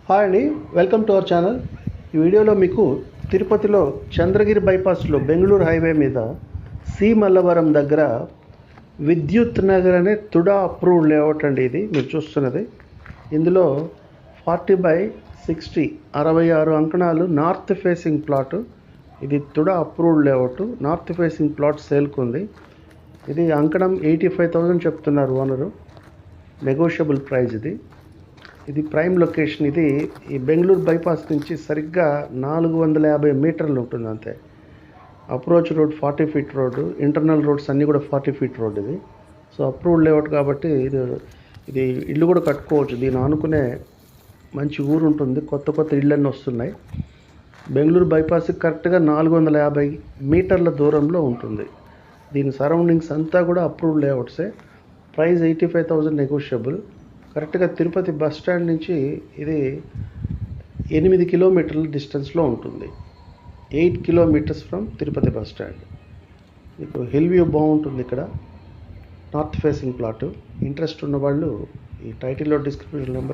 Hi అండి, welcome to our channel. ఈ వీడియోలో మీకు తిరుపతిలో చంద్రగిరి బైపాస్లో బెంగళూరు హైవే మీద సి మల్లవరం దగ్గర విద్యుత్ నగర్ అనే తుడా అప్రూవ్డ్ లేఅవుట్ అండి. ఇది మీరు చూస్తున్నది. ఇందులో 40/60 66 అంకణాలు నార్త్ ఫేసింగ్ ప్లాటు. ఇది TUDA approved layout. North facing plot సేల్కు ఉంది. ఇది అంకణం 85,000 చెప్తున్నారు ఓనరు. నెగోషియబుల్ ప్రైస్ ఇది ప్రైమ్ లొకేషన్. ఇది ఈ బెంగళూరు బైపాస్ నుంచి సరిగ్గా 450 మీటర్లు ఉంటుంది అంతే. Approach road 40 feet road, internal roads అన్నీ కూడా 40 ఫీట్ రోడ్. ఇది సో అప్రూవ్డ్ లేఅవుట్ కాబట్టి ఇది ఇల్లు కూడా కట్టుకోవచ్చు. దీని ఆనుకునే మంచి ఊరు ఉంటుంది. కొత్త ఇళ్ళన్నీ వస్తున్నాయి. బెంగళూరు బైపాస్ కరెక్ట్గా 450 మీటర్ల దూరంలో ఉంటుంది. దీని సరౌండింగ్స్ అంతా కూడా అప్రూవ్డ్ లేఅవుట్సే. Price 85,000 negotiable. కరెక్ట్గా తిరుపతి బస్ స్టాండ్ నుంచి ఇది 8 కిలోమీటర్ల డిస్టెన్స్లో ఉంటుంది. 8 kilometres from Tirupati bus stand. మీకు హిల్ వ్యూ బాగుంటుంది. ఇక్కడ నార్త్ ఫేసింగ్ ప్లాటు. ఇంట్రెస్ట్ ఉన్నవాళ్ళు ఈ టైటిల్లో డిస్క్రిప్షన్ నెంబర్